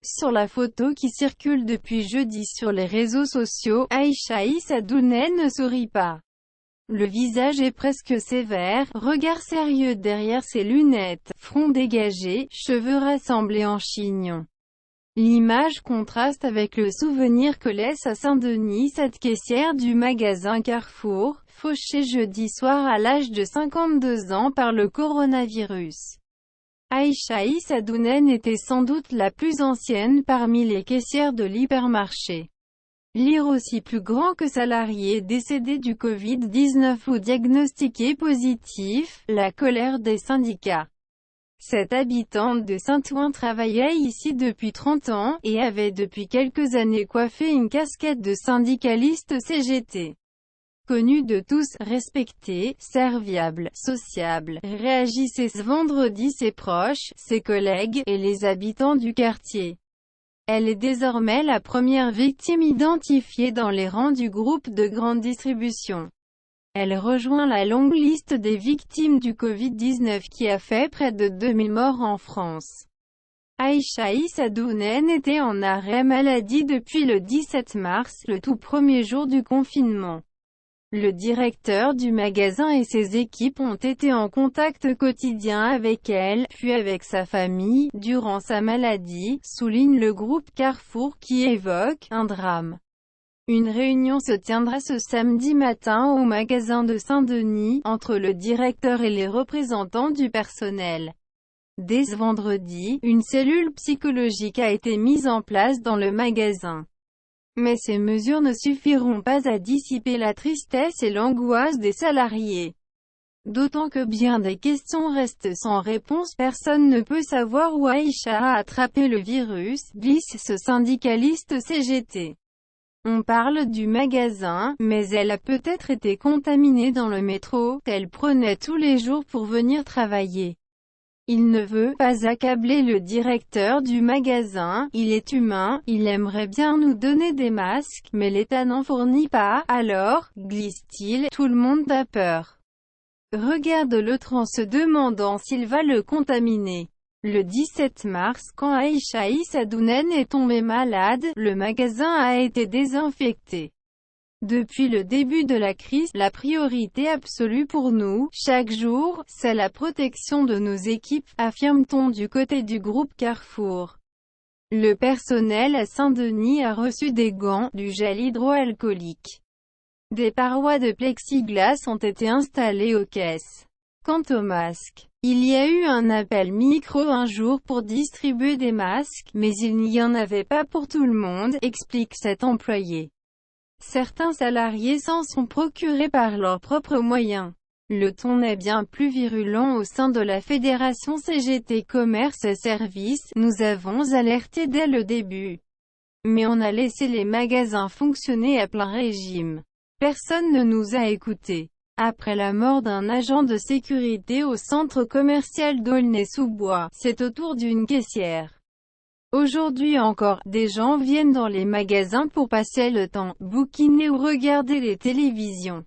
Sur la photo qui circule depuis jeudi sur les réseaux sociaux, Aïcha Issadouneh ne sourit pas. Le visage est presque sévère, regard sérieux derrière ses lunettes, front dégagé, cheveux rassemblés en chignon. L'image contraste avec le souvenir que laisse à Saint-Denis cette caissière du magasin Carrefour, fauchée jeudi soir à l'âge de 52 ans par le coronavirus. Aïcha Issadouneh était sans doute la plus ancienne parmi les caissières de l'hypermarché. Lire aussi plus grand que salarié décédé du Covid-19 ou diagnostiqué positif, la colère des syndicats. Cette habitante de Saint-Ouen travaillait ici depuis 30 ans, et avait depuis quelques années coiffé une casquette de syndicaliste CGT. Connu de tous, respecté, serviable, sociable, réagissait ce vendredi ses proches, ses collègues, et les habitants du quartier. Elle est désormais la première victime identifiée dans les rangs du groupe de grande distribution. Elle rejoint la longue liste des victimes du Covid-19 qui a fait près de 2000 morts en France. Aïcha Issadouneh était en arrêt maladie depuis le 17 mars, le tout premier jour du confinement. Le directeur du magasin et ses équipes ont été en contact quotidien avec elle, puis avec sa famille, durant sa maladie, souligne le groupe Carrefour qui évoque un drame. Une réunion se tiendra ce samedi matin au magasin de Saint-Denis, entre le directeur et les représentants du personnel. Dès ce vendredi, une cellule psychologique a été mise en place dans le magasin. Mais ces mesures ne suffiront pas à dissiper la tristesse et l'angoisse des salariés. D'autant que bien des questions restent sans réponse. Personne ne peut savoir où Aïcha a attrapé le virus, glisse ce syndicaliste CGT. On parle du magasin, mais elle a peut-être été contaminée dans le métro, qu'elle prenait tous les jours pour venir travailler. Il ne veut pas accabler le directeur du magasin, il est humain, il aimerait bien nous donner des masques, mais l'État n'en fournit pas, alors, glisse-t-il, tout le monde a peur. Regarde l'autre en se demandant s'il va le contaminer. Le 17 mars, quand Aïcha Issadouneh est tombée malade, le magasin a été désinfecté. Depuis le début de la crise, la priorité absolue pour nous, chaque jour, c'est la protection de nos équipes, affirme-t-on du côté du groupe Carrefour. Le personnel à Saint-Denis a reçu des gants, du gel hydroalcoolique. Des parois de plexiglas ont été installées aux caisses. Quant aux masques, il y a eu un appel micro un jour pour distribuer des masques, mais il n'y en avait pas pour tout le monde, explique cet employé. Certains salariés s'en sont procurés par leurs propres moyens. Le ton est bien plus virulent au sein de la Fédération CGT Commerce et Services, nous avons alerté dès le début. Mais on a laissé les magasins fonctionner à plein régime. Personne ne nous a écoutés. Après la mort d'un agent de sécurité au centre commercial d'Aulnay-sous-Bois, c'est au tour d'une caissière. Aujourd'hui encore, des gens viennent dans les magasins pour passer le temps, bouquiner ou regarder les télévisions.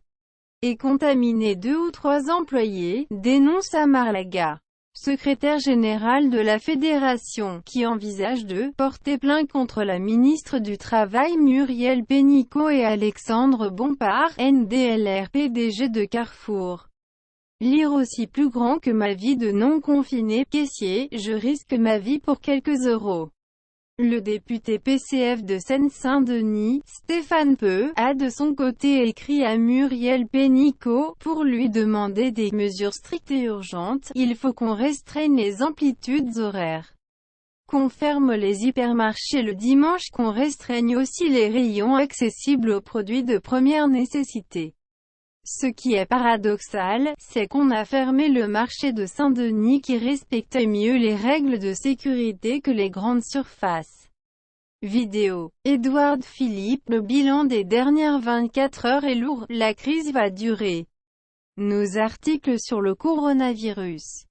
Et contaminer 2 ou 3 employés, dénonce Amar Laga, secrétaire général de la fédération, qui envisage de porter plainte contre la ministre du Travail Muriel Pénicaud et Alexandre Bompard, NDLR PDG de Carrefour. Lire aussi plus grand que ma vie de non-confiné, caissier, je risque ma vie pour quelques euros. Le député PCF de Seine-Saint-Denis, Stéphane Peu, a de son côté écrit à Muriel Pénicaud, pour lui demander des mesures strictes et urgentes, il faut qu'on restreigne les amplitudes horaires. Qu'on ferme les hypermarchés le dimanche, qu'on restreigne aussi les rayons accessibles aux produits de première nécessité. Ce qui est paradoxal, c'est qu'on a fermé le marché de Saint-Denis qui respectait mieux les règles de sécurité que les grandes surfaces. Vidéo. Édouard Philippe, le bilan des dernières 24 heures est lourd, la crise va durer. Nos articles sur le coronavirus.